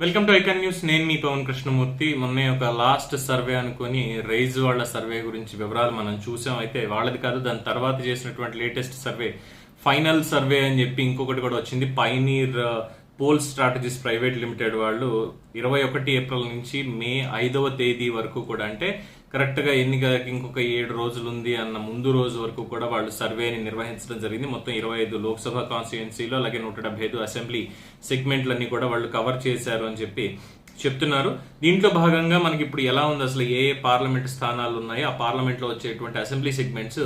Welcome to icon news. నేను మీ పవన్ కృష్ణమూర్తి. మొన్నే ఒక లాస్ట్ సర్వే అనుకుని రైజ్ వాళ్ళ సర్వే గురించి వివరాలు మనం చూసాం. అయితే వాళ్ళది కాదు, దాని తర్వాత చేసినటువంటి లేటెస్ట్ సర్వే ఫైనల్ సర్వే అని చెప్పి ఇంకొకటి కూడా వచ్చింది. Pioneer poll strategies private limited వాళ్ళు 21 ఏప్రిల్ నుంచి మే 5వ తేదీ వరకు కూడా, అంటే కరెక్ట్గా ఎన్నికలకి ఇంకొక 7 రోజులు ఉంది అన్న ముందు రోజు వరకు కూడా వాళ్ళు సర్వేని నిర్వహించడం జరిగింది. మొత్తం 25 లోక్సభ కాన్స్టిట్యుయెన్సీలో అలాగే 175 అసెంబ్లీ సెగ్మెంట్లన్నీ కూడా వాళ్ళు కవర్ చేశారు అని చెప్పి చెప్తున్నారు. దీంట్లో భాగంగా మనకి ఇప్పుడు ఎలా ఉంది, అసలు ఏ ఏ పార్లమెంట్ స్థానాలు ఉన్నాయి, ఆ పార్లమెంట్ లో వచ్చేటువంటి అసెంబ్లీ సెగ్మెంట్స్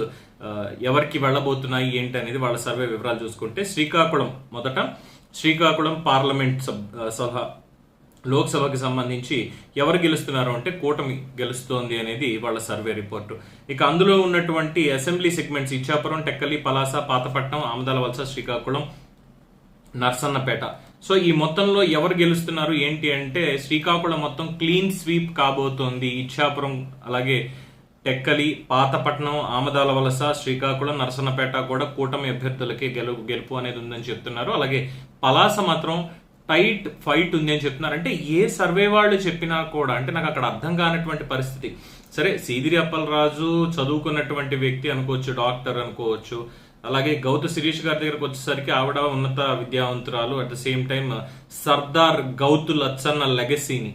ఎవరికి వెళ్ళబోతున్నాయి ఏంటి అనేది వాళ్ళ సర్వే వివరాలు చూసుకుంటే, శ్రీకాకుళం పార్లమెంట్ సభ లోక్సభకి సంబంధించి ఎవరు గెలుస్తున్నారు అంటే కూటమి గెలుస్తోంది అనేది వాళ్ళ సర్వే రిపోర్టు. ఇక అందులో ఉన్నటువంటి assembly segments Ichchapuram, Tekkali, Palasa, Pathapatnam, Amadalavalasa, Srikakulam, Narasannapeta. So ఈ మొత్తంలో ఎవరు గెలుస్తున్నారు ఏంటి అంటే, శ్రీకాకుళం మొత్తం క్లీన్ స్వీప్ కాబోతోంది. ఇచ్చాపురం అలాగే టెక్కలి, పాతపట్నం, ఆమదాలవలస, శ్రీకాకుళం, నర్సన్నపేట కూడా కూటమి అభ్యర్థులకే గెలుపు అనేది ఉందని చెప్తున్నారు. అలాగే పలాస మాత్రం టైట్ ఫైట్ ఉంది అని చెప్తున్నారు. అంటే ఏ సర్వే వాళ్ళు చెప్పినా కూడా, అంటే నాకు అక్కడ అర్థం కానటువంటి పరిస్థితి. సరే, సీదిరి అప్పలరాజు చదువుకున్నటువంటి వ్యక్తి అనుకోవచ్చు, డాక్టర్ అనుకోవచ్చు. అలాగే గౌతు శిరీష్ గారి దగ్గరకు వచ్చేసరికి ఆవిడ ఉన్నత విద్యావంతురాలు. At the same time Sardar Gouthu Latchanna లెగసీని,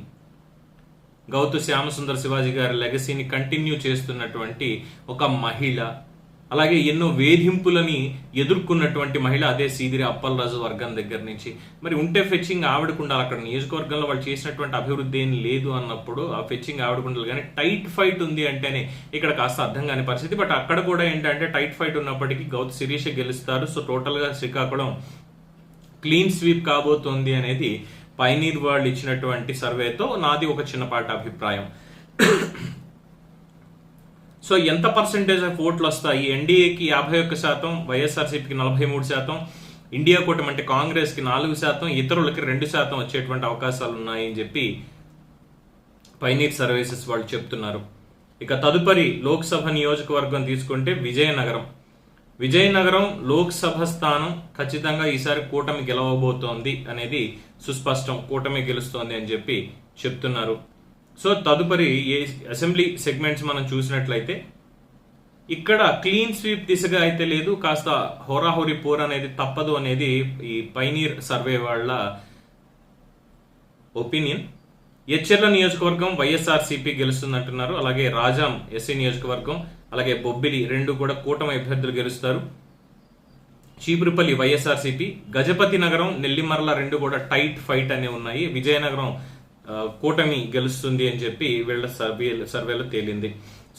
గౌతు శ్యామసుందర్ శివాజీ గారి లెగసీని కంటిన్యూ చేస్తున్నటువంటి ఒక మహిళ. అలాగే ఎన్నో వేధింపులని ఎదుర్కొన్నటువంటి మహిళ అదే సీదిరి అప్పలరాజు వర్గం దగ్గర నుంచి. మరి ఉంటే ఫెచ్చింగ్ ఆవిడకుండాలి. అక్కడ నియోజకవర్గంలో వాళ్ళు చేసినటువంటి అభివృద్ధి ఏం లేదు అన్నప్పుడు ఆ ఫెచ్చింగ్ ఆవిడకుండాలి. కానీ టైట్ ఫైట్ ఉంది అంటేనే ఇక్కడ కాస్త అర్థం కాని పరిస్థితి. బట్ అక్కడ కూడా ఏంటంటే టైట్ ఫైట్ ఉన్నప్పటికీ గౌతు శిరీష గెలుస్తారు. సో టోటల్ గా శ్రీకాకుళం క్లీన్ స్వీప్ కాబోతోంది అనేది పైనీర్ వాళ్ళు ఇచ్చినటువంటి సర్వేతో నాది ఒక చిన్నపాటి అభిప్రాయం. సో ఎంత పర్సెంటేజ్ ఆఫ్ ఓట్లు వస్తాయి? ఎన్డీఏకి 51%, వైఎస్ఆర్సీపీకి 43%, ఇండియా కూటమి అంటే కాంగ్రెస్ కి 4%, ఇతరులకి 2% వచ్చేటువంటి అవకాశాలు ఉన్నాయని చెప్పి పైనీర్ సర్వీసెస్ వాళ్ళు చెప్తున్నారు. ఇక తదుపరి లోక్సభ నియోజకవర్గం తీసుకుంటే విజయనగరం లోక్సభ స్థానం ఖచ్చితంగా ఈసారి కూటమి గెలవబోతోంది అనేది సుస్పష్టం. కూటమి గెలుస్తోంది అని చెప్పి చెప్తున్నారు. సో తదుపరి ఏ అసెంబ్లీ సెగ్మెంట్స్ మనం చూసినట్లయితే ఇక్కడ క్లీన్ స్వీప్ దిశగా అయితే లేదు, కాస్త హోరాహోరీ పోర్ అనేది తప్పదు అనేది ఈ పైనీర్ సర్వే వాళ్ళ ఒపీనియన్. ఎచ్చెర్ల నియోజకవర్గం వైఎస్ఆర్సీపీ గెలుస్తుందంటున్నారు. అలాగే రాజాం ఎస్సీ నియోజకవర్గం, అలాగే బొబ్బిలి రెండు కూడా కూటమి అభ్యర్థులు గెలుస్తారు. చీపురుపల్లి వైఎస్ఆర్సీపీ, గజపతి నగరం, నెల్లిమర్ల రెండు కూడా టైట్ ఫైట్ అనే ఉన్నాయి. విజయనగరం కూటమి గెలుస్తుంది అని చెప్పి వీళ్ళ సర్వేలో తేలింది.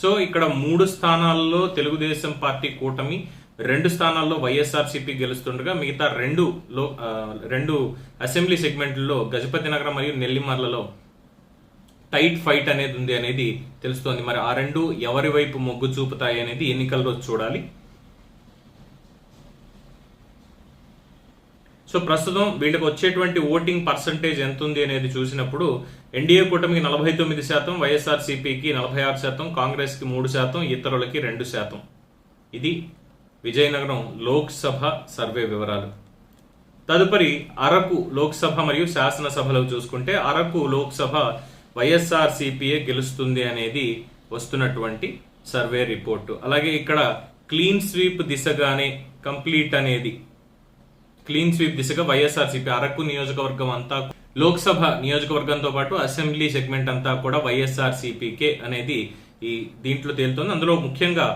సో ఇక్కడ 3 స్థానాల్లో తెలుగుదేశం పార్టీ కూటమి, 2 స్థానాల్లో వైఎస్ఆర్సీపీ గెలుస్తుండగా మిగతా 2 అసెంబ్లీ సెగ్మెంట్లలో గజపతి నగరం మరియు నెల్లిమర్లలో టైట్ ఫైట్ అనేది ఉంది అనేది తెలుస్తోంది. మరి ఆ 2 ఎవరి వైపు మొగ్గు చూపుతాయి అనేది ఎన్నికల రోజు చూడాలి. సో ప్రస్తుతం వీళ్ళకి వచ్చేటువంటి ఓటింగ్ పర్సంటేజ్ ఎంత ఉంది అనేది చూసినప్పుడు ఎన్డీఏ కూటమికి 49%, వైఎస్ఆర్సీపీకి 46%, కాంగ్రెస్కి 3%, ఇతరులకి 2%. ఇది విజయనగరం లోక్సభ సర్వే వివరాలు. తదుపరి అరకు లోక్సభ మరియు శాసనసభలో చూసుకుంటే అరకు లోక్సభ వైఎస్ఆర్సీపీఏ గెలుస్తుంది అనేది వస్తున్నటువంటి సర్వే రిపోర్టు. అలాగే ఇక్కడ క్లీన్ స్వీప్ దిశగానే క్లీన్ స్వీప్ దిశగా వైఎస్ఆర్సీపీ అరకు నియోజకవర్గం అంతా, లోక్సభ నియోజకవర్గంతో పాటు అసెంబ్లీ సెగ్మెంట్ అంతా కూడా వైఎస్ఆర్సీపీకే అనేది ఈ దీంట్లో తేలుతోంది. అందులో ముఖ్యంగా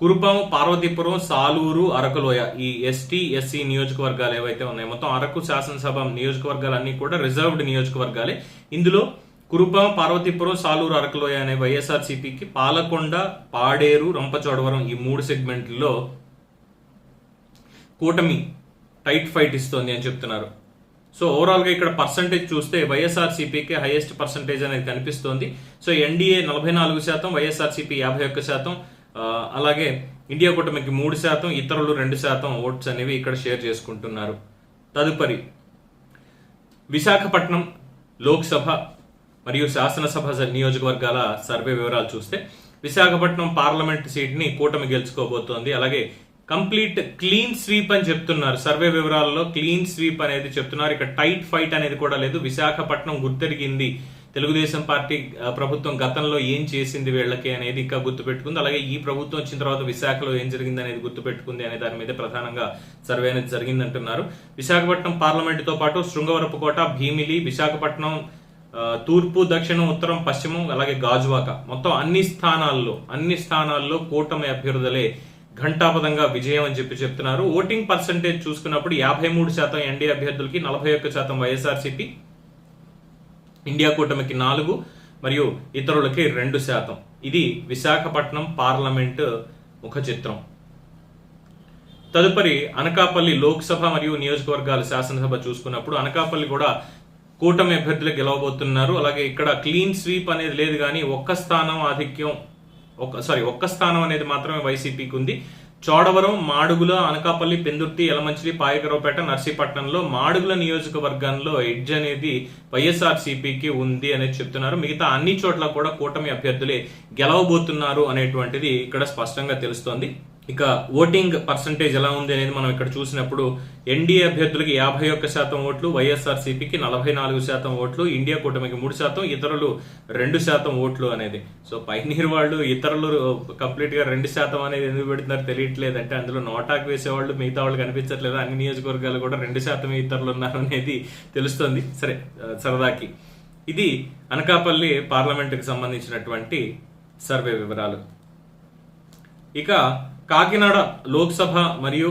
కురుపాం, పార్వతీపురం, సాలూరు, అరకులోయ ఈ ఎస్టీ ఎస్సీ నియోజకవర్గాలు ఏవైతే ఉన్నాయో, మొత్తం అరకు శాసనసభ నియోజకవర్గాలన్నీ కూడా రిజర్వ్డ్ నియోజకవర్గాలే. ఇందులో కురుపాం, పార్వతీపురం, సాలూరు, అరకులోయ అనే వైఎస్ఆర్సీపీకి, పాలకొండ, పాడేరు, రంపచోడవరం ఈ 3 సెగ్మెంట్లలో కూటమి టైట్ ఫైట్ ఇస్తోంది అని చెప్తున్నారు. సో ఓవరాల్ గా ఇక్కడ పర్సంటేజ్ చూస్తే వైఎస్ఆర్సీపీకి హైయెస్ట్ పర్సంటేజ్ అనేది కనిపిస్తోంది. సో ఎన్డీఏ 44%, వైఎస్ఆర్సీపీ 51%, అలాగే ఇండియా కూటమికి 3%, ఇతరులు 2% ఓట్స్ అనేవి ఇక్కడ షేర్ చేసుకుంటున్నారు. తదుపరి విశాఖపట్నం లోక్సభ మరియు శాసనసభ నియోజకవర్గాల సర్వే వివరాలు చూస్తే విశాఖపట్నం పార్లమెంట్ సీట్ ని కూటమి గెలుచుకోబోతోంది. అలాగే కంప్లీట్ క్లీన్ స్వీప్ అని చెప్తున్నారు. సర్వే వివరాలలో క్లీన్ స్వీప్ అనేది చెప్తున్నారు. ఇక టైట్ ఫైట్ అనేది కూడా లేదు. విశాఖపట్నం గుర్తెరిగింది. తెలుగుదేశం పార్టీ ప్రభుత్వం గతంలో ఏం చేసింది వీళ్ళకి అనేది ఇంకా గుర్తుపెట్టుకుంది. అలాగే ఈ ప్రభుత్వం వచ్చిన తర్వాత విశాఖలో ఏం జరిగింది అనేది గుర్తుపెట్టుకుంది అనే దాని మీద ప్రధానంగా సర్వే అనేది జరిగిందంటున్నారు. విశాఖపట్నం పార్లమెంటుతో పాటు శృంగవరపుకోట, భీమిలి, విశాఖపట్నం తూర్పు, దక్షిణం, ఉత్తరం, పశ్చిమం, అలాగే గాజువాక మొత్తం అన్ని స్థానాల్లో కూటమి అభ్యర్థులే ఘంటాపదంగా విజయం అని చెప్తున్నారు. ఓటింగ్ పర్సంటేజ్ చూసుకున్నప్పుడు 53% ఎన్డీఏ అభ్యర్థులకి, 41% వైఎస్ఆర్సీపీ, ఇండియా కూటమికి 4 మరియు ఇతరులకి 2%. ఇది విశాఖపట్నం పార్లమెంటు ముఖ చిత్రం. తదుపరి అనకాపల్లి లోక్సభ మరియు నియోజకవర్గాల శాసనసభ చూసుకున్నప్పుడు అనకాపల్లి కూడా కూటమి అభ్యర్థులు గెలవబోతున్నారు. అలాగే ఇక్కడ క్లీన్ స్వీప్ అనేది లేదు, కానీ ఒక్క స్థానం అనేది మాత్రమే వైసీపీకి ఉంది. చోడవరం, మాడుగుల, అనకాపల్లి, పెందుర్తి, యలమంచిలి, పాయకరావుపేట, నర్సీపట్నంలో మాడుగుల నియోజకవర్గంలో ఎడ్జ్ అనేది వైఎస్ఆర్సీపీకి ఉంది అనేది చెప్తున్నారు. మిగతా అన్ని చోట్ల కూడా కూటమి అభ్యర్థులే గెలవబోతున్నారు అనేటువంటిది ఇక్కడ స్పష్టంగా తెలుస్తోంది. ఇక ఓటింగ్ పర్సంటేజ్ ఎలా ఉంది అనేది మనం ఇక్కడ చూసినప్పుడు ఎన్డీఏ అభ్యర్థులకి 51% ఓట్లు, వైఎస్ఆర్సీపీకి 44% ఓట్లు, ఇండియా కూటమికి 3%, ఇతరులు 2% ఓట్లు అనేది. సో పైనీర్ వాళ్ళు ఇతరులు కంప్లీట్ గా 2% అనేది ఎందుకు పెడుతున్నారు తెలియట్లేదు. అంటే అందులో నోటాకు వేసేవాళ్ళు మిగతా వాళ్ళు కనిపించట్లేదు. అన్ని నియోజకవర్గాలు కూడా 2% ఇతరులు ఉన్నారు అనేది తెలుస్తుంది. సరే, సరదాకి ఇది అనకాపల్లి పార్లమెంటుకి సంబంధించినటువంటి సర్వే వివరాలు. ఇక కాకినాడ లోక్సభ మరియు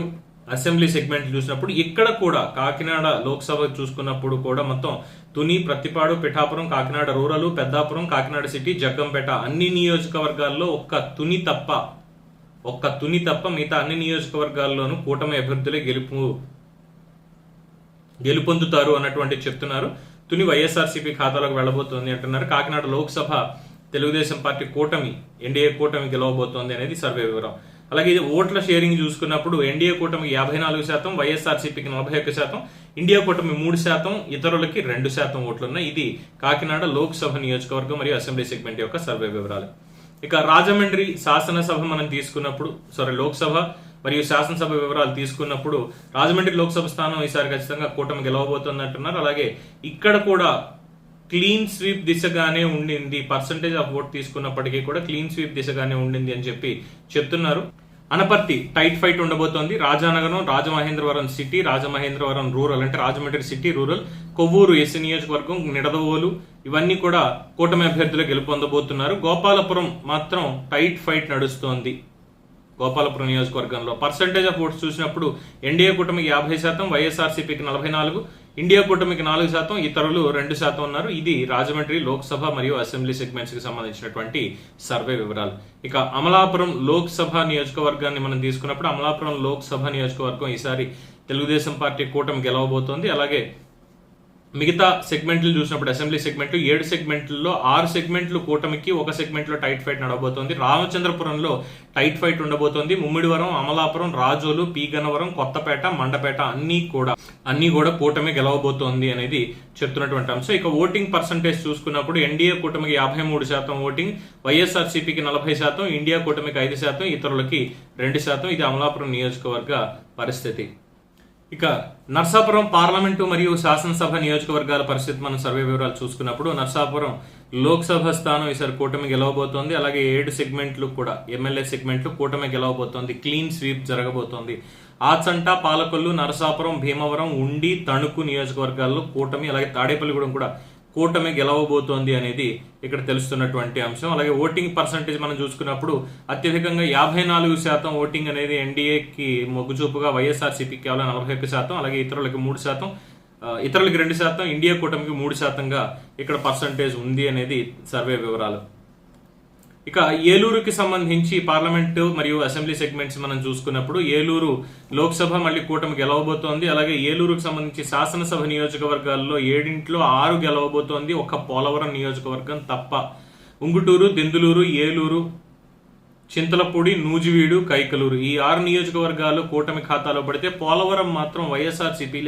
అసెంబ్లీ సెగ్మెంట్ చూసినప్పుడు ఇక్కడ కూడా కాకినాడ లోక్సభ చూసుకున్నప్పుడు కూడా మొత్తం తుని, ప్రత్తిపాడు, పిఠాపురం, కాకినాడ రూరల్, పెద్దాపురం, కాకినాడ సిటీ, జగ్గంపేట అన్ని నియోజకవర్గాల్లో ఒక్క తుని తప్ప మిగతా అన్ని నియోజకవర్గాల్లోనూ కూటమి అభ్యర్థులే గెలుపొందుతారు అన్నటువంటి చెప్తున్నారు. తుని వైఎస్ఆర్సీపీ ఖాతాలోకి వెళ్లబోతోంది అంటున్నారు. కాకినాడ లోక్సభ తెలుగుదేశం పార్టీ కూటమి, ఎన్డీఏ కూటమి గెలవబోతోంది అనేది సర్వే వివరం. అలాగే ఓట్ల షేరింగ్ చూసుకున్నప్పుడు ఎన్డీఏ కూటమికి 54%, వైఎస్ఆర్సీపీకి 41%, ఇండియా కూటమి 3%, ఇతరులకి 2% ఓట్లున్నాయి. ఇది కాకినాడ లోక్సభ నియోజకవర్గం మరియు అసెంబ్లీ సెగ్మెంట్ యొక్క సర్వే వివరాలు. ఇక రాజమండ్రి శాసనసభ మనం తీసుకున్నప్పుడు లోక్సభ మరియు శాసనసభ వివరాలు తీసుకున్నప్పుడు రాజమండ్రి లోక్సభ స్థానం ఈసారి ఖచ్చితంగా కూటమి గెలవబోతోంది అంటున్నారు. అలాగే ఇక్కడ కూడా క్లీన్ స్వీప్ దిశగానే ఉండింది. పర్సంటేజ్ ఆఫ్ ఓట్ తీసుకున్నప్పటికీ కూడా క్లీన్ స్వీప్ దిశగానే ఉండింది అని చెప్తున్నారు. అనపర్తి టైట్ ఫైట్ ఉండబోతోంది. రాజానగరం, రాజమహేంద్రవరం సిటీ, రాజమహేంద్రవరం రూరల్ అంటే Rajahmundry city rural, Kovvur SC నియోజకవర్గం, నిడదవోలు ఇవన్నీ కూడా కూటమి అభ్యర్థులు గెలుపొందబోతున్నారు. గోపాలపురం మాత్రం టైట్ ఫైట్ నడుస్తోంది. గోపాలపురం నియోజకవర్గంలో పర్సంటేజ్ ఆఫ్ ఓట్స్ చూసినప్పుడు ఎన్డీఏ కూటమికి 50%, వైఎస్ఆర్సీపీకి 44%, ఇండియా కూటమికి 4%, ఇతరులు 2% ఉన్నారు. ఇది రాజమండ్రి లోక్సభ మరియు అసెంబ్లీ సెగ్మెంట్స్ కి సంబంధించినటువంటి సర్వే వివరాలు. ఇక అమలాపురం లోక్సభ నియోజకవర్గాన్ని మనం తీసుకున్నప్పుడు అమలాపురం లోక్సభ నియోజకవర్గం ఈసారి తెలుగుదేశం పార్టీ కూటమి గెలవబోతోంది. అలాగే మిగతా సెగ్మెంట్లు చూసినప్పుడు అసెంబ్లీ సెగ్మెంట్లు 7 సెగ్మెంట్లలో 6 సెగ్మెంట్లు కూటమికి, 1 సెగ్మెంట్ లో టైట్ ఫైట్ నడవబోతోంది. రామచంద్రపురంలో టైట్ ఫైట్ ఉండబోతోంది. ముమ్మిడివరం, అమలాపురం, రాజోలు, పీగన్నవరం, కొత్తపేట, మండపేట అన్ని కూడా కూటమి గెలవబోతోంది అనేది చెప్తున్నటువంటి అంశం. ఇక ఓటింగ్ పర్సంటేజ్ చూసుకున్నప్పుడు ఎన్డీఏ కూటమికి 53% ఓటింగ్, వైఎస్ఆర్సీపీకి 40%, ఇండియా కూటమికి 5%, ఇతరులకి 2%. ఇది అమలాపురం నియోజకవర్గ పరిస్థితి. ఇక నర్సాపురం పార్లమెంటు మరియు శాసనసభ నియోజకవర్గాల పరిస్థితి మనం సర్వే వివరాలు చూసుకున్నప్పుడు నర్సాపురం లోక్సభ స్థానం ఈసారి కూటమి గెలవబోతోంది. అలాగే 7 సెగ్మెంట్లు కూడా ఎమ్మెల్యే సెగ్మెంట్లు కూటమి గెలవబోతోంది. క్లీన్ స్వీప్ జరగబోతోంది. ఆచంట, పాలకొల్లు, నరసాపురం, భీమవరం, ఉండి, తణుకు నియోజకవర్గాల్లో కూటమి, అలాగే తాడేపల్లిగూడెం కూడా కూటమి గెలవబోతోంది అనేది ఇక్కడ తెలుస్తున్నటువంటి అంశం. అలాగే ఓటింగ్ పర్సంటేజ్ మనం చూసుకున్నప్పుడు అత్యధికంగా 54% ఓటింగ్ అనేది ఎన్డీఏకి మొగ్గు చూపుగా, వైఎస్ఆర్సీపీకి కేవలం 41%, అలాగే ఇతరులకి 3%, ఇతరులకి 2%, ఇండియా కూటమికి 3%గా ఇక్కడ పర్సంటేజ్ ఉంది అనేది సర్వే వివరాలు. ఇక ఏలూరుకి సంబంధించి పార్లమెంటు మరియు అసెంబ్లీ సెగ్మెంట్స్ మనం చూసుకున్నప్పుడు ఏలూరు లోక్సభ మళ్ళీ కూటమి గెలవబోతోంది. అలాగే ఏలూరుకు సంబంధించి శాసనసభ నియోజకవర్గాల్లో 7 6 గెలవబోతోంది. ఒక పోలవరం నియోజకవర్గం తప్ప. ఉంగుటూరు, దెందులూరు, ఏలూరు, చింతలపూడి, నూజివీడు, కైకలూరు ఈ 6 నియోజకవర్గాలు కూటమి ఖాతాలో పడితే పోలవరం మాత్రం వైఎస్ఆర్సీపీ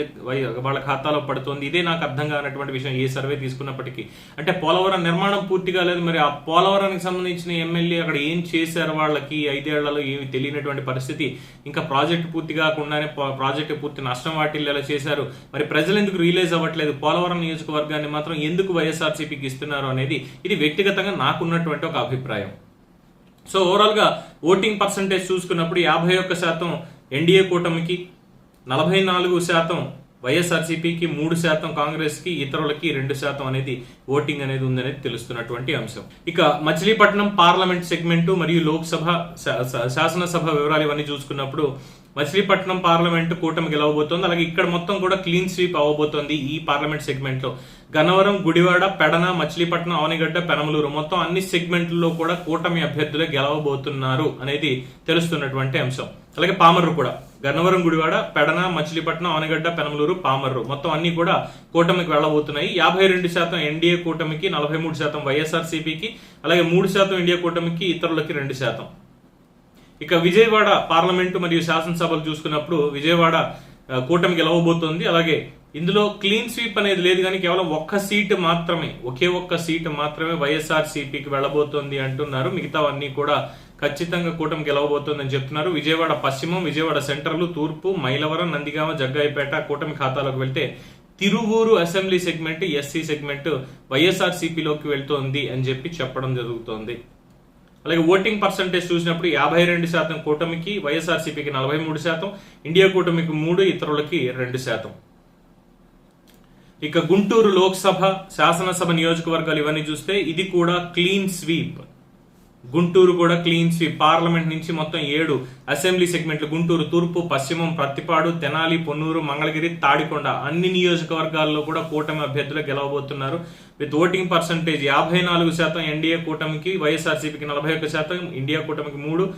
వాళ్ళ ఖాతాలో పడుతోంది. ఇదే నాకు అర్థం కానటువంటి విషయం ఏ సర్వే తీసుకున్నప్పటికీ. అంటే పోలవరం నిర్మాణం పూర్తి కాలేదు, మరి ఆ పోలవరానికి సంబంధించిన ఎమ్మెల్యే అక్కడ ఏం చేశారు, వాళ్ళకి 5 ఏళ్లలో ఏమి తెలియనటువంటి పరిస్థితి. ఇంకా ప్రాజెక్టు పూర్తి కాకుండానే ప్రాజెక్టు పూర్తి నష్టం వాటిల్లేలా చేశారు. మరి ప్రజలు ఎందుకు రియలైజ్ అవ్వట్లేదు, పోలవరం నియోజకవర్గాన్ని మాత్రం ఎందుకు వైఎస్ఆర్సీపీకి ఇస్తున్నారు అనేది ఇది వ్యక్తిగతంగా నాకున్నటువంటి ఒక అభిప్రాయం. సో ఓవరాల్గా ఓటింగ్ పర్సంటేజ్ చూసుకున్నప్పుడు 51% ఎన్డీఏ కూటమికి, 44% వైఎస్ఆర్సీపీకి, 3% కాంగ్రెస్కి, ఇతరులకి 2% అనేది ఓటింగ్ అనేది ఉందనేది తెలుస్తున్నటువంటి అంశం. ఇక మచిలీపట్నం పార్లమెంట్ సెగ్మెంటు మరియు లోక్సభ శాసనసభ వివరాలు ఇవన్నీ చూసుకున్నప్పుడు మచిలీపట్నం పార్లమెంట్ కూటమి గెలవబోతోంది. అలాగే ఇక్కడ మొత్తం కూడా క్లీన్ స్వీప్ అవ్వబోతోంది ఈ పార్లమెంట్ సెగ్మెంట్ లో. గన్నవరం, గుడివాడ, పెడన, మచిలీపట్నం, అవనిగడ్డ, పెనమలూరు మొత్తం అన్ని సెగ్మెంట్లలో కూడా కూటమి అభ్యర్థులే గెలవబోతున్నారు అనేది తెలుస్తున్నటువంటి అంశం. అలాగే పామర్రు కూడా గన్నవరం, గుడివాడ, పెడన, మచిలీపట్నం, అవనిగడ్డ, పెనమలూరు, పామర్రు మొత్తం అన్ని కూడా కూటమికి వెళ్లబోతున్నాయి. 52% ఎన్డీఏ కూటమికి, 43% వైఎస్ఆర్సీపీకి, అలాగే 3% ఇండియా కూటమికి, ఇతరులకి 2%. ఇక విజయవాడ పార్లమెంటు మరియు శాసనసభలు చూసుకున్నప్పుడు విజయవాడ కూటమి గెలవబోతోంది. అలాగే ఇందులో క్లీన్ స్వీప్ అనేది లేదు, కానీ కేవలం ఒకే ఒక్క సీటు మాత్రమే వైఎస్ఆర్సీపీకి వెళ్లబోతోంది అంటున్నారు. మిగతావన్నీ కూడా ఖచ్చితంగా కూటమి గెలవబోతోందని చెప్తున్నారు. విజయవాడ పశ్చిమం, విజయవాడ సెంట్రల్, తూర్పు, మైలవరం, నందిగామ, జగ్గాయిపేట కూటమి ఖాతాలోకి వెళ్తే Tiruvuru assembly segment, SC segment వైఎస్ఆర్సీపీలోకి వెళ్తోంది అని చెప్పడం జరుగుతోంది. అలాగే ఓటింగ్ పర్సంటేజ్ చూసినప్పుడు 52% కూటమికి, వైఎస్ఆర్సీపీకి 43%, ఇండియా కూటమికి 3%, ఇతరులకి 2%. ఇక గుంటూరు లోక్సభ శాసనసభ నియోజకవర్గాలు ఇవన్నీ చూస్తే ఇది కూడా క్లీన్ స్వీప్. గుంటూరు కూడా క్లీన్ స్వీప్. పార్లమెంట్ నుంచి మొత్తం 7 అసెంబ్లీ సెగ్మెంట్లు గుంటూరు, తూర్పు, పశ్చిమం, ప్రత్తిపాడు, తెనాలి, పొన్నూరు, మంగళగిరి, తాడికొండ అన్ని నియోజకవర్గాల్లో కూడా కూటమి అభ్యర్థులు గెలవబోతున్నారు. విత్ ఓటింగ్ పర్సంటేజ్ 54% ఎన్డీఏ కూటమికి, వైఎస్ఆర్సీపీకి 41%, ఇండియా కూటమికి 3%,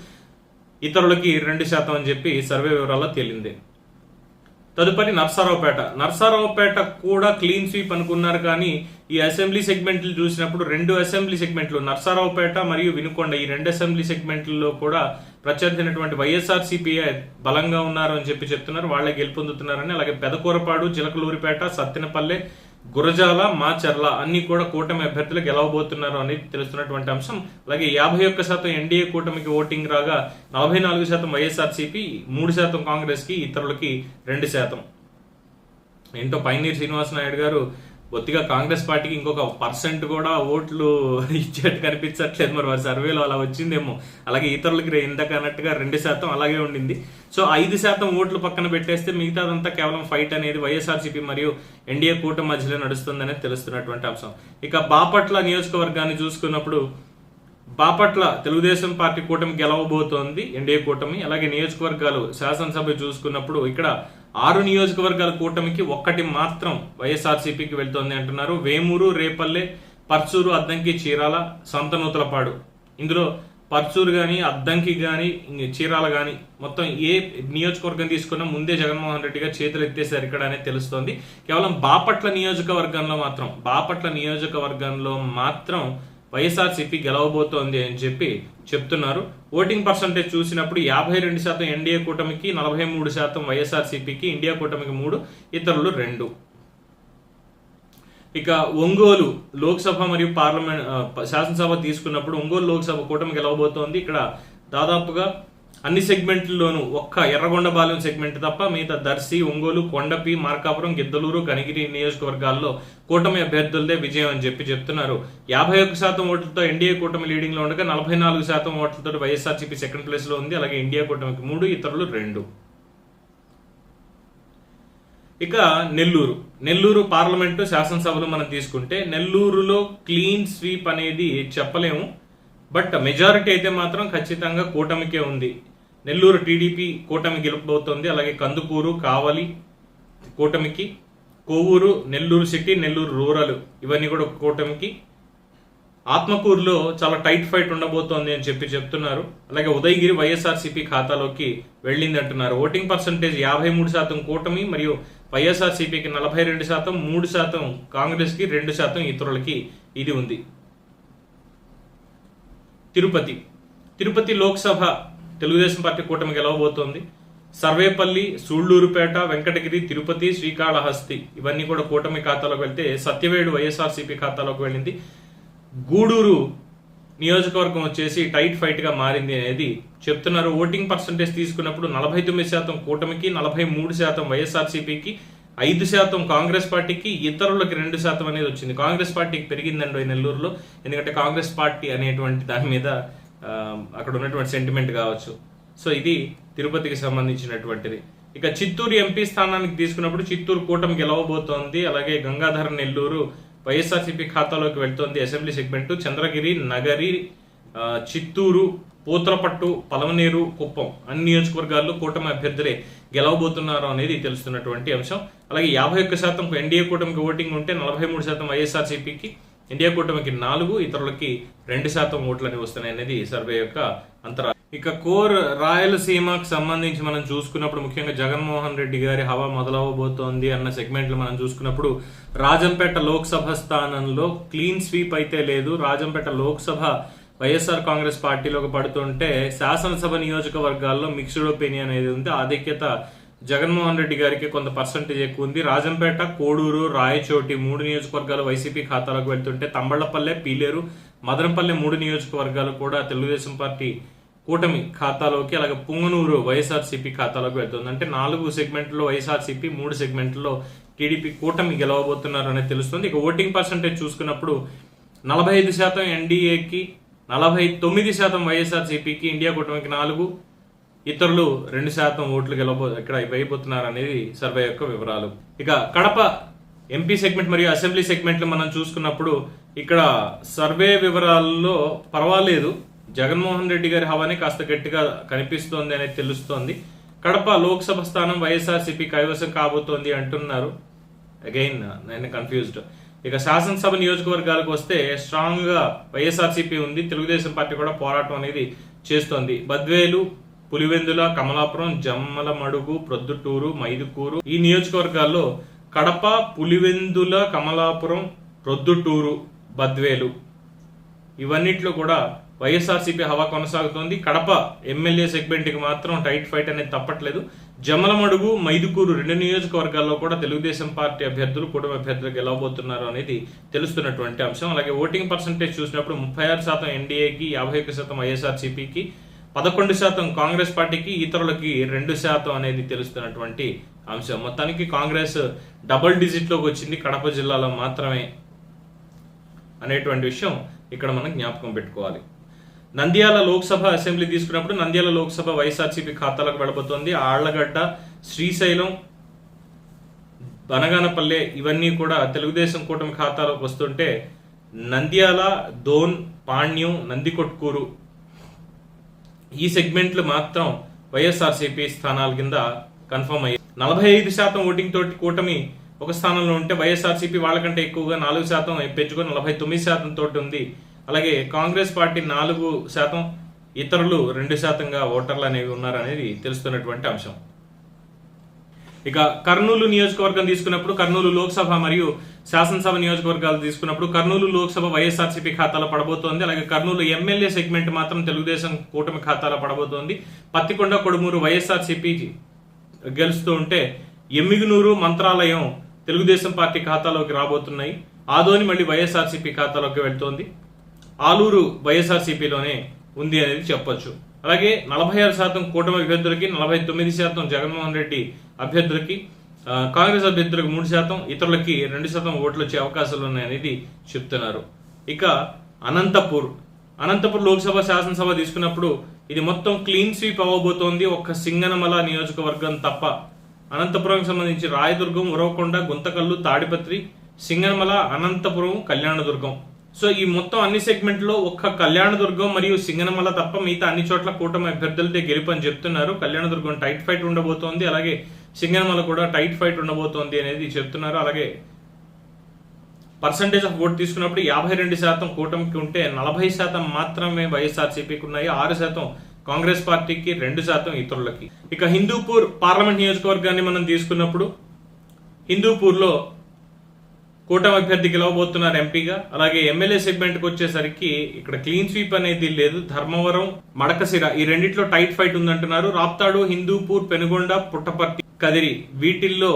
ఇతరులకి 2% అని చెప్పి సర్వే వివరాల్లో తేలింది. తదుపరి నర్సారావుపేట కూడా క్లీన్ స్వీప్ అనుకున్నారు, కానీ ఈ అసెంబ్లీ సెగ్మెంట్లు చూసినప్పుడు 2 అసెంబ్లీ సెగ్మెంట్లు నర్సారావుపేట మరియు వినుకొండ ఈ 2 అసెంబ్లీ సెగ్మెంట్లలో కూడా ప్రత్యర్థి అయినటువంటి వైఎస్ఆర్సీపీ బలంగా ఉన్నారు అని చెప్తున్నారు. వాళ్ళే గెలుపొందుతున్నారని. అలాగే పెదకూరపాడు, చిలకలూరిపేట, సత్తెనపల్లె, గురజాల, మాచర్ల అన్ని కూడా కూటమి అభ్యర్థులు గెలవబోతున్నారు అనేది తెలుస్తున్నటువంటి అంశం. అలాగే 51% ఎన్డీఏ కూటమికి ఓటింగ్ రాగా 44% వైఎస్ఆర్సీపీ, 3% కాంగ్రెస్ కి, ఇతరులకి 2%. ఏంటో పైనీర్ శ్రీనివాస నాయుడు గారు బొత్తిగా కాంగ్రెస్ పార్టీకి ఇంకొక 1% కూడా ఓట్లు ఇచ్చేట్టు కనిపించట్లేదు. మరి వారి సర్వేలో అలా వచ్చిందేమో. అలాగే ఇతరులకి ఇందాక అన్నట్టుగా 2% అలాగే ఉండింది. సో 5% ఓట్లు పక్కన పెట్టేస్తే మిగతాదంతా కేవలం ఫైట్ అనేది వైఎస్ఆర్సీపీ మరియు ఎన్డీఏ కూటమి మధ్యలో నడుస్తుందనేది తెలుస్తున్నటువంటి అంశం. ఇక బాపట్ల నియోజకవర్గాన్ని చూసుకున్నప్పుడు బాపట్ల తెలుగుదేశం పార్టీ కూటమి గెలవబోతోంది, ఎన్డీఏ కూటమి. అలాగే నియోజకవర్గాలు శాసనసభ చూసుకున్నప్పుడు ఇక్కడ 6 నియోజకవర్గాల కూటమికి 1 మాత్రం వైఎస్ఆర్సీపీకి వెళ్తోంది అంటున్నారు. వేమూరు, రేపల్లె, పర్చూరు, అద్దంకి, చీరాల, సంతనూతలపాడు. ఇందులో పర్చూరు కానీ, అద్దంకి కానీ, చీరాల కానీ మొత్తం ఏ నియోజకవర్గం తీసుకున్నా ముందే జగన్మోహన్ రెడ్డి గారు చేతులు ఎత్తేసారు ఇక్కడ అనేది తెలుస్తోంది. కేవలం బాపట్ల నియోజకవర్గంలో మాత్రం వైఎస్ఆర్సీపీ గెలవబోతోంది అని చెప్తున్నారు. ఓటింగ్ పర్సంటేజ్ చూసినప్పుడు 52% ఎన్డీఏ కూటమికి, 43% వైఎస్ఆర్సీపీకి, ఇండియా కూటమికి 3%, ఇతరులు 2%. ఇక ఒంగోలు లోక్సభ మరియు పార్లమెంట్ శాసనసభ తీసుకున్నప్పుడు ఒంగోలు లోక్సభ కూటమి గెలవబోతోంది. ఇక్కడ దాదాపుగా అన్ని సెగ్మెంట్లలోనూ ఒక్క ఎర్రగొండపాలెం సెగ్మెంట్ తప్ప మిగతా దర్శి, ఒంగోలు, కొండపి, మార్కాపురం, గిద్దలూరు, కనిగిరి నియోజకవర్గాల్లో కూటమి అభ్యర్థులదే విజయం అని చెప్తున్నారు. 51% ఓట్లతో ఎన్డీఏ కూటమి లీడింగ్ లో ఉండగా 44% ఓట్లతో వైఎస్ఆర్సీపీ సెకండ్ ప్లేస్ లో ఉంది. అలాగే ఇండియా కూటమికి 3%, ఇతరులు 2%. ఇక నెల్లూరు పార్లమెంటు శాసనసభలు మనం తీసుకుంటే నెల్లూరులో క్లీన్ స్వీప్ అనేది చెప్పలేము, బట్ మెజారిటీ అయితే మాత్రం ఖచ్చితంగా కూటమికే ఉంది. నెల్లూరు టీడీపీ కూటమి గెలుపబోతోంది. అలాగే కందుకూరు, కావలి కూటమికి, కోవూరు, నెల్లూరు సిటీ, నెల్లూరు రూరల్ ఇవన్నీ కూడా కూటమికి. ఆత్మకూరులో చాలా టైట్ ఫైట్ ఉండబోతోంది అని చెప్తున్నారు. అలాగే ఉదయగిరి వైఎస్ఆర్సీపీ ఖాతాలోకి వెళ్ళింది అంటున్నారు. ఓటింగ్ పర్సంటేజ్ 53% కూటమి మరియు వైఎస్ఆర్సీపీకి 42%, 3% కాంగ్రెస్ కి, 2% ఇతరులకి ఇది ఉంది. తిరుపతి తిరుపతి లోక్సభ తెలుగుదేశం పార్టీ కూటమి గెలవబోతోంది. సర్వేపల్లి, సూళ్లూరుపేట, వెంకటగిరి, తిరుపతి, శ్రీకాళహస్తి ఇవన్నీ కూడా కూటమి ఖాతాలోకి వెళ్తే సత్యవేడు వైఎస్ఆర్సీపీ ఖాతాలోకి వెళ్ళింది. గూడూరు నియోజకవర్గం వచ్చేసి టైట్ ఫైట్ గా మారింది అనేది చెప్తున్నారు. ఓటింగ్ పర్సంటేజ్ తీసుకున్నప్పుడు 49% కూటమికి, 43% వైఎస్ఆర్సీపీకి, 5% కాంగ్రెస్ పార్టీకి, ఇతరులకి 2% అనేది వచ్చింది. కాంగ్రెస్ పార్టీకి పెరిగిందండి నెల్లూరులో, ఎందుకంటే కాంగ్రెస్ పార్టీ అనేటువంటి దాని మీద అక్కడ ఉన్నటువంటి సెంటిమెంట్ కావచ్చు. సో ఇది తిరుపతికి సంబంధించినటువంటిది. ఇక చిత్తూరు ఎంపీ స్థానానికి తీసుకున్నప్పుడు చిత్తూరు కూటమి గెలవబోతోంది. అలాగే గంగాధర నెల్లూరు వైఎస్ఆర్సీపీ ఖాతాలోకి వెళ్తోంది అసెంబ్లీ సెగ్మెంట్. చంద్రగిరి, నగరి, చిత్తూరు, పూతలపట్టు, పలమనేరు, కుప్పం అన్ని నియోజకవర్గాల్లో కూటమి అభ్యర్థులే గెలవబోతున్నారు అనేది తెలుస్తున్నటువంటి అంశం. అలాగే 51% ఎన్డీఏ కూటమికి ఓటింగ్ ఉంటే 43% వైఎస్ఆర్సీపీకి, ఇండియా కూటమికి 4, ఇతరులకి 2% ఓట్లని వస్తున్నాయి అనేది సర్వే యొక్క అంతరా. ఇక కోర్ రాయలసీమకు సంబంధించి మనం చూసుకున్నప్పుడు ముఖ్యంగా జగన్మోహన్ రెడ్డి గారి హవా మొదలవబోతోంది అన్న సెగ్మెంట్లు మనం చూసుకున్నప్పుడు రాజంపేట లోక్సభ స్థానంలో క్లీన్ స్వీప్ అయితే లేదు. రాజంపేట లోక్సభ వైఎస్ఆర్ కాంగ్రెస్ పార్టీలోకి పడుతుంటే శాసనసభ నియోజకవర్గాల్లో మిక్స్డ్ ఒపీనియన్ అనేది ఉంది. ఆధిక్యత జగన్మోహన్ రెడ్డి గారికి కొంత పర్సంటేజ్ ఎక్కువ ఉంది. రాజంపేట, కోడూరు, రాయచోటి 3 నియోజకవర్గాలు వైసీపీ ఖాతాలోకి వెళ్తుంటే తంబళ్లపల్లె, పీలేరు, మదనపల్లె 3 నియోజకవర్గాలు కూడా తెలుగుదేశం పార్టీ కూటమి ఖాతాలోకి, అలాగే పుంగనూరు వైఎస్ఆర్సీపీ ఖాతాలోకి వెళ్తుంది. అంటే 4 సెగ్మెంట్లో వైఎస్ఆర్సీపీ, 3 సెగ్మెంట్లో టీడీపీ కూటమి గెలవబోతున్నారు అనేది తెలుస్తుంది. ఇక ఓటింగ్ పర్సంటేజ్ చూసుకున్నప్పుడు 45% ఎన్డీఏకి, 49% వైఎస్ఆర్సీపీకి, ఇండియా కూటమికి 4, ఇతరులు 2% ఓట్లు ఇక్కడ వేయబోతున్నారు అనేది సర్వే యొక్క వివరాలు. ఇక కడప ఎంపీ సెగ్మెంట్ మరియు అసెంబ్లీ సెగ్మెంట్లు మనం చూసుకున్నప్పుడు ఇక్కడ సర్వే వివరాల్లో పర్వాలేదు, జగన్మోహన్ రెడ్డి గారి హవానే కాస్త గట్టిగా కనిపిస్తోంది అనేది తెలుస్తోంది. కడప లోక్సభ స్థానం వైఎస్ఆర్సీపీ కైవసం కాబోతోంది అంటున్నారు. అగైన్ నేను కన్ఫ్యూజ్డ్. ఇక శాసనసభ నియోజకవర్గాలకు వస్తే స్ట్రాంగ్ గా వైఎస్ఆర్సీపీ ఉంది. తెలుగుదేశం పార్టీ కూడా పోరాటం అనేది చేస్తోంది. బద్వేలు, పులివెందుల, కమలాపురం, జమ్మలమడుగు, ప్రొద్దుటూరు, మైదుకూరు ఈ నియోజకవర్గాల్లో కడప, పులివెందుల, కమలాపురం, ప్రొద్దుటూరు, బద్వేలు ఇవన్నిట్లో కూడా వైఎస్ఆర్సీపీ హవా కొనసాగుతోంది. కడప ఎమ్మెల్యే సెగ్మెంట్ కి మాత్రం టైట్ ఫైట్ అనేది తప్పట్లేదు. జమ్మలమడుగు, మైదుకూరు 2 నియోజకవర్గాల్లో కూడా తెలుగుదేశం పార్టీ అభ్యర్థులు, కూటమి అభ్యర్థులు గెలవబోతున్నారు అనేది తెలుస్తున్నటువంటి అంశం. అలాగే ఓటింగ్ పర్సంటేజ్ చూసినప్పుడు 36% ఎన్డీఏకి, 51% వైఎస్ఆర్సీపీకి, 11% కాంగ్రెస్ పార్టీకి, ఇతరులకి 2% అనేది తెలుస్తున్నటువంటి అంశం. మొత్తానికి కాంగ్రెస్ డబుల్ డిజిట్ లోకి వచ్చింది కడప జిల్లాలో మాత్రమే అనేటువంటి విషయం ఇక్కడ మనం జ్ఞాపకం పెట్టుకోవాలి. నంద్యాల లోక్సభ అసెంబ్లీ తీసుకున్నప్పుడు నంద్యాల లోక్సభ వైఎస్ఆర్సీపీ ఖాతాలకు వెళ్ళబోతోంది. ఆళ్లగడ్డ, శ్రీశైలం, బనగానపల్లె ఇవన్నీ కూడా తెలుగుదేశం కూటమి ఖాతాలోకి వస్తుంటే నంద్యాల, దోన్, పాణ్యం, నందికొట్కూరు ఈ సెగ్మెంట్లు మాత్రం వైఎస్ఆర్సీపీ స్థానాల కింద కన్ఫర్మ్ అయ్యాయి. 45% ఓటింగ్ తోటి కూటమి ఒక స్థానంలో ఉంటే వైఎస్ఆర్సీపీ వాళ్ళకంటే ఎక్కువగా 4% పెంచుకొని 49% తోటి ఉంది. అలాగే కాంగ్రెస్ పార్టీ 4%, ఇతరులు 2%గా ఓటర్లు అనేవి ఉన్నారనేది తెలుస్తున్నటువంటి అంశం. ఇక కర్నూలు నియోజకవర్గం తీసుకున్నప్పుడు కర్నూలు లోక్సభ మరియు శాసనసభ నియోజకవర్గాలు తీసుకున్నప్పుడు కర్నూలు లోక్సభ వైఎస్ఆర్సీపీ ఖాతాలో పడబోతోంది. అలాగే కర్నూలు ఎమ్మెల్యే సెగ్మెంట్ మాత్రం తెలుగుదేశం కూటమి ఖాతాలో పడబోతోంది. పత్తికొండ, కొడుమూరు వైఎస్ఆర్సీపీ గెలుస్తూ ఉంటే ఎమ్మిగునూరు, మంత్రాలయం తెలుగుదేశం పార్టీ ఖాతాలోకి రాబోతున్నాయి. ఆదోని మళ్ళీ వైఎస్ఆర్సీపీ ఖాతాలోకి వెళ్తోంది. ఆలూరు వైఎస్ఆర్సీపీలోనే ఉంది అనేది చెప్పొచ్చు. అలాగే 46% కూటమి అభ్యర్థులకి, 49% జగన్మోహన్ రెడ్డి అభ్యర్థులకి, కాంగ్రెస్ అభ్యర్థులకు 3%, ఇతరులకి 2% ఓట్లు వచ్చే అవకాశాలు ఉన్నాయనేది చెప్తున్నారు. ఇక అనంతపూర్ లోక్సభ శాసనసభ తీసుకున్నప్పుడు ఇది మొత్తం క్లీన్ స్వీప్ అవ్వబోతోంది. ఒక్క సింగనమల నియోజకవర్గం తప్ప. అనంతపురం సంబంధించి రాయదుర్గం, ఉరవకొండ, గుంతకల్లు, తాడిపత్రి, సింగనమల, అనంతపురం, కళ్యాణదుర్గం. సో ఈ మొత్తం అన్ని సెగ్మెంట్లో ఒక్క కళ్యాణదుర్గం మరియు సింగనమల తప్ప మిగతా అన్ని చోట్ల కూటమి అభ్యర్థులతో గెలుపని చెప్తున్నారు. కళ్యాణదుర్గం టైట్ ఫైట్ ఉండబోతోంది, అలాగే సింగనమల కూడా టైట్ ఫైట్ ఉండబోతోంది అనేది చెప్తున్నారు. అలాగే పర్సంటేజ్ ఆఫ్ ఓట్ తీసుకున్నప్పుడు 52% కూటమికి ఉంటే 40% మాత్రమే వైఎస్ఆర్సీపీకి ఉన్నాయి. 6% కాంగ్రెస్ పార్టీకి, 2% ఇతరులకి. ఇక హిందూపూర్ పార్లమెంట్ నియోజకవర్గాన్ని మనం తీసుకున్నప్పుడు హిందూపూర్లో కూటమి అభ్యర్థి గెలవబోతున్నారు ఎంపీగా. అలాగే ఎమ్మెల్యే సెగ్మెంట్ కి వచ్చేసరికి ఇక్కడ క్లీన్ స్వీప్ అనేది లేదు. ధర్మవరం, మడకసిర ఈ రెండిట్లో టైట్ ఫైట్ ఉందంటున్నారు. రాప్తాడు, హిందూపూర్, పెనుగొండ, పుట్టపర్తి, కదిరి వీటిల్లో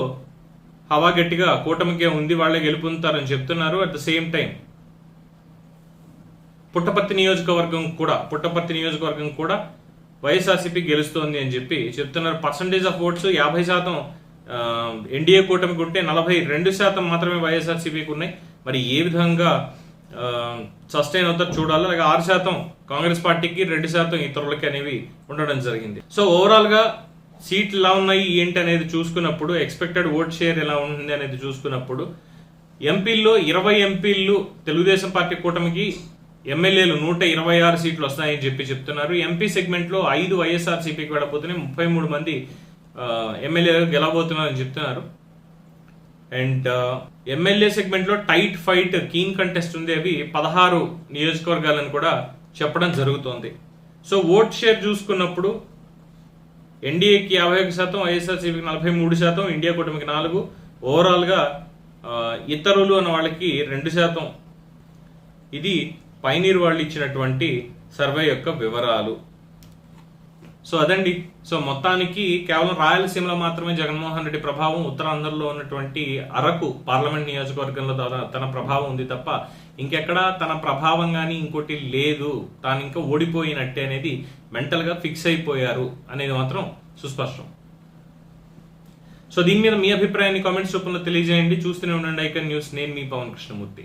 హవా గట్టిగా కూటమికే ఉంది, వాళ్లే గెలుపొందుతారని చెప్తున్నారు. At the same time Puttaparthi నియోజకవర్గం కూడా వైఎస్ఆర్సీపీ గెలుస్తోంది అని చెప్పి చెప్తున్నారు. పర్సంటేజ్ ఆఫ్ ఓట్స్ 50% ఎన్డీఏ కూటమికి ఉంటే 42% మాత్రమే వైఎస్ఆర్సీపీకి ఉన్నాయి. మరి ఏ విధంగా సస్టైన్ అవుతారు చూడాలి. అలాగే 6% కాంగ్రెస్ పార్టీకి, 2% ఇతరులకి అనేవి ఉండడం జరిగింది. సో ఓవరాల్ గా సీట్లు ఎలా ఉన్నాయి ఏంటి అనేది చూసుకున్నప్పుడు, ఎక్స్పెక్టెడ్ ఓట్ షేర్ ఎలా ఉంటుంది అనేది చూసుకున్నప్పుడు, ఎంపీల్లో 20 ఎంపీలు తెలుగుదేశం పార్టీ కూటమికి, ఎమ్మెల్యేలు 126 సీట్లు వస్తాయని చెప్పి చెప్తున్నారు. ఎంపీ సెగ్మెంట్ లో 5 వైఎస్ఆర్సీపీకి వెళ్ళబోతున్నాయి, 33 మంది ఎమ్మెల్యేలు గెలవబోతున్నారని చెప్తున్నారు. అండ్ ఎమ్మెల్యే సెగ్మెంట్ లో టైట్ ఫైట్, కీన్ కంటెస్ట్ ఉంది. అవి 16 నియోజకవర్గాలను కూడా చెప్పడం జరుగుతోంది. సో ఓట్ షేర్ చూసుకున్నప్పుడు ఎన్డీఏకి 51%, వైఎస్ఆర్సీపీకి 43%, ఇండియా కూటమికి 4%, ఓవరాల్ గా ఇతరులు అన్న వాళ్ళకి 2%. ఇది పైనీర్ వాళ్ళు ఇచ్చినటువంటి సర్వే యొక్క వివరాలు. సో అదండి. సో మొత్తానికి కేవలం రాయలసీమలో మాత్రమే జగన్మోహన్ రెడ్డి ప్రభావం, ఉత్తరాంధ్రలో ఉన్నటువంటి అరకు పార్లమెంట్ నియోజకవర్గంలో తన ప్రభావం ఉంది తప్ప ఇంకెక్కడా తన ప్రభావం కానీ ఇంకోటి లేదు. తాను ఇంకా ఓడిపోయినట్టే అనేది మెంటల్ గా ఫిక్స్ అయిపోయారు అనేది మాత్రం సుస్పష్టం. సో దీని మీద మీ అభిప్రాయాన్ని కామెంట్స్ రూపంలో తెలియజేయండి. చూస్తూనే ఉండండి ఐకాన్ న్యూస్. నేను మీ పవన్ కృష్ణమూర్తి.